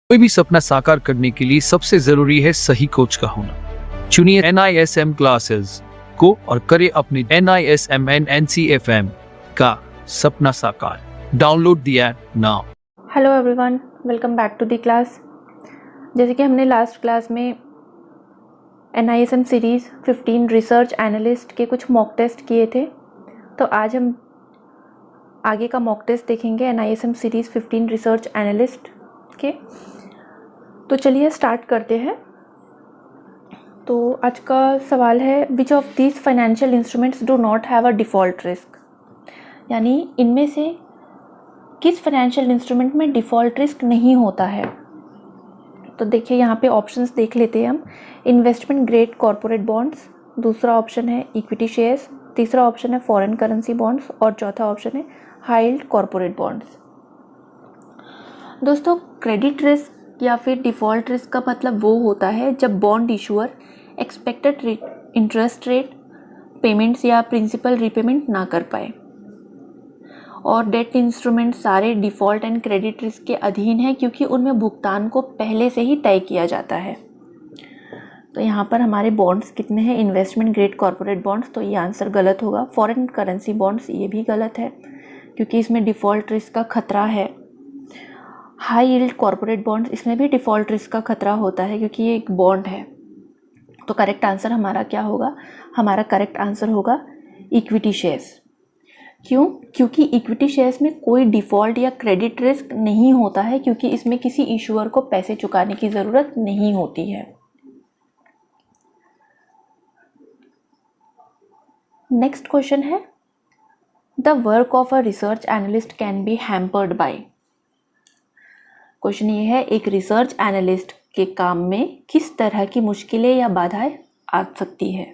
कोई भी सपना साकार करने के लिए सबसे जरूरी है सही कोच का होना। चुनिए NISM क्लासेस को और करें अपने NISM and NCFM का सपना साकार। Download the app now. Hello everyone, welcome back to the class. जैसे कि हमने लास्ट क्लास में NISM सीरीज़ 15 रिसर्च एनालिस्ट के कुछ मॉक टेस्ट किए थे, तो आज हम आगे का मॉक टेस्ट देखेंगे NISM सीरीज़ 15 रिसर्च एनालिस्ट के। तो चलिए स्टार्ट करते हैं। तो आज का सवाल है, which of these financial instruments do not have a default risk, यानी इनमें से किस फाइनेंशियल इंस्ट्रूमेंट में डिफ़ॉल्ट रिस्क नहीं होता है। तो देखिए यहाँ पे ऑप्शंस देख लेते हैं हम। इन्वेस्टमेंट ग्रेड कॉरपोरेट बॉन्ड्स, दूसरा ऑप्शन है इक्विटी शेयर्स, तीसरा ऑप्शन है फॉरेन करेंसी बॉन्ड्स और चौथा ऑप्शन है हाई यील्ड कॉरपोरेट बॉन्ड्स। दोस्तों, क्रेडिट रिस्क या फिर डिफ़ॉल्ट रिस्क का मतलब वो होता है जब bond issuer expected interest rate payments या प्रिंसिपल रीपेमेंट ना कर पाए, और डेट इंस्ट्रूमेंट सारे डिफ़ॉल्ट एंड क्रेडिट रिस्क के अधीन है क्योंकि उनमें भुगतान को पहले से ही तय किया जाता है। तो यहाँ पर हमारे बॉन्ड्स कितने हैं? इन्वेस्टमेंट ग्रेड कॉरपोरेट बॉन्ड्स, तो ये आंसर गलत होगा। फॉरेन करेंसी बॉन्ड्स, ये भी गलत है क्योंकि इसमें डिफ़ॉल्ट रिस्क का खतरा है। हाई यील्ड कॉरपोरेट बॉन्ड्स, इसमें भी डिफ़ॉल्ट रिस्क का खतरा होता है क्योंकि ये एक बॉन्ड है। तो करेक्ट आंसर हमारा क्या होगा? हमारा करेक्ट आंसर होगा इक्विटी शेयर्स। क्यों? क्योंकि इक्विटी शेयर्स में कोई डिफ़ॉल्ट या क्रेडिट रिस्क नहीं होता है क्योंकि इसमें किसी इशूअर को पैसे चुकाने की ज़रूरत नहीं होती है। नेक्स्ट क्वेश्चन है, the work of a research analyst can be hampered by. Question ये है, एक रिसर्च एनालिस्ट के काम में किस तरह की मुश्किलें या बाधाएं आ सकती है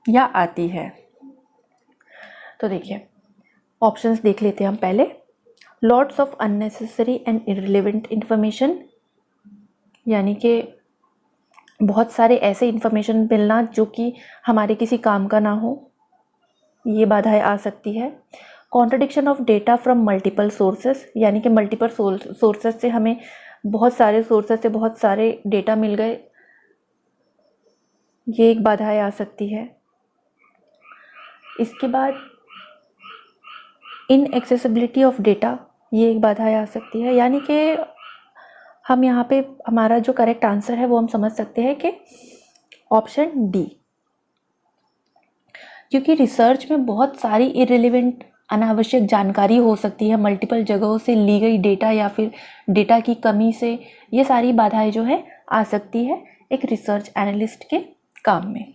या आती है। तो देखिए ऑप्शंस देख लेते हैं हम पहले। Lots of unnecessary and irrelevant information, यानी कि बहुत सारे ऐसे इंफॉर्मेशन मिलना जो कि हमारे किसी काम का ना हो, ये बाधाएं आ सकती है। Contradiction of data from multiple sources, यानी कि मल्टीपल सोर्सेस से हमें बहुत सारे सोर्सेस से बहुत सारे डेटा मिल गए, ये एक बाधाएं आ सकती है। इसके बाद इनएक्सेसिबिलिटी ऑफ डेटा, ये एक बाधाएं आ सकती है। यानी कि हम यहाँ पे हमारा जो करेक्ट आंसर है वो हम समझ सकते हैं कि ऑप्शन डी, क्योंकि रिसर्च में बहुत सारी इररिलेवेंट अनावश्यक जानकारी हो सकती है, मल्टीपल जगहों से ली गई डेटा या फिर डेटा की कमी से, ये सारी बाधाएं जो है आ सकती है एक रिसर्च एनालिस्ट के काम में।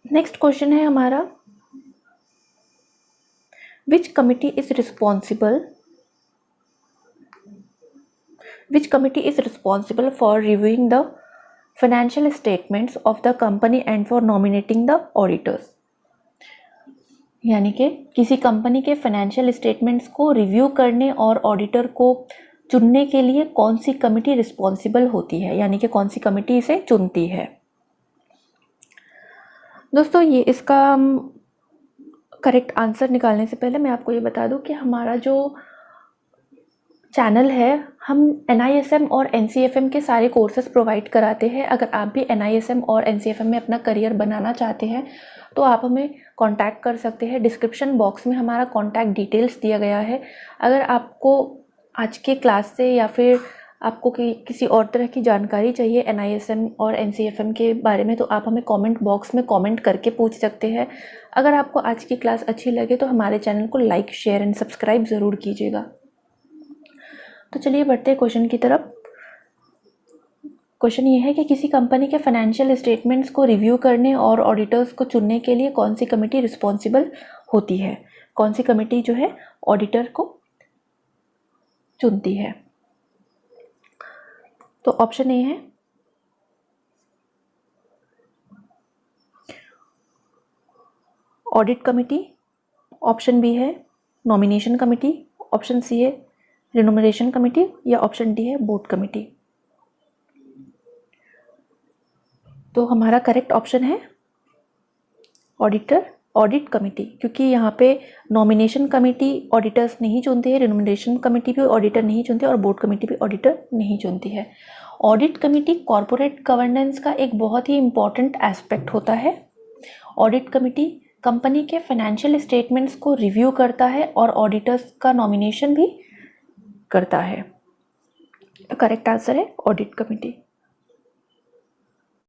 नेक्स्ट क्वेश्चन है हमारा, विच committee is responsible for reviewing the financial statements of the company and for nominating the auditors. यानी कि किसी कंपनी के फाइनेंशियल स्टेटमेंट्स को रिव्यू करने और ऑडिटर को चुनने के लिए कौन सी कमिटी रिस्पॉन्सिबल होती है, यानी कि कौन सी कमिटी इसे चुनती है। दोस्तों, ये इसका करेक्ट आंसर निकालने से पहले मैं आपको ये बता दूं कि हमारा जो चैनल है, हम NISM और NCFM के सारे कोर्सेज प्रोवाइड कराते हैं। अगर आप भी NISM और NCFM में अपना करियर बनाना चाहते हैं तो आप हमें कांटेक्ट कर सकते हैं। डिस्क्रिप्शन बॉक्स में हमारा कांटेक्ट डिटेल्स दिया गया है। अगर आपको आज के क्लास से या फिर आपको किसी और तरह की जानकारी चाहिए NISM और NCFM के बारे में, तो आप हमें कमेंट बॉक्स में कमेंट करके पूछ सकते हैं। अगर आपको आज की क्लास अच्छी लगे तो हमारे चैनल को लाइक, शेयर एंड सब्सक्राइब ज़रूर कीजिएगा। तो चलिए बढ़ते हैं क्वेश्चन की तरफ। क्वेश्चन ये है कि किसी कंपनी के फाइनेंशियल स्टेटमेंट्स को रिव्यू करने और ऑडिटर्स को चुनने के लिए कौन सी कमेटी रिस्पॉन्सिबल होती है, कौन सी कमेटी जो है ऑडिटर को चुनती है। तो ऑप्शन ए है ऑडिट कमेटी, ऑप्शन बी है नॉमिनेशन कमेटी, ऑप्शन सी है रिन्यूमरेशन कमेटी या ऑप्शन डी है बोर्ड कमेटी। तो हमारा करेक्ट ऑप्शन है ऑडिटर ऑडिट कमेटी, क्योंकि यहाँ पे नॉमिनेशन कमेटी ऑडिटर्स नहीं चुनती है, रिनोमिनेशन कमेटी भी ऑडिटर नहीं चुनती है और बोर्ड कमेटी भी ऑडिटर नहीं चुनती है। ऑडिट कमेटी कॉरपोरेट गवर्नेंस का एक बहुत ही इम्पॉर्टेंट एस्पेक्ट होता है। ऑडिट कमेटी कंपनी के फाइनेंशियल स्टेटमेंट्स को रिव्यू करता है और ऑडिटर्स का नॉमिनेशन भी करता है। करेक्ट आंसर है ऑडिट कमेटी।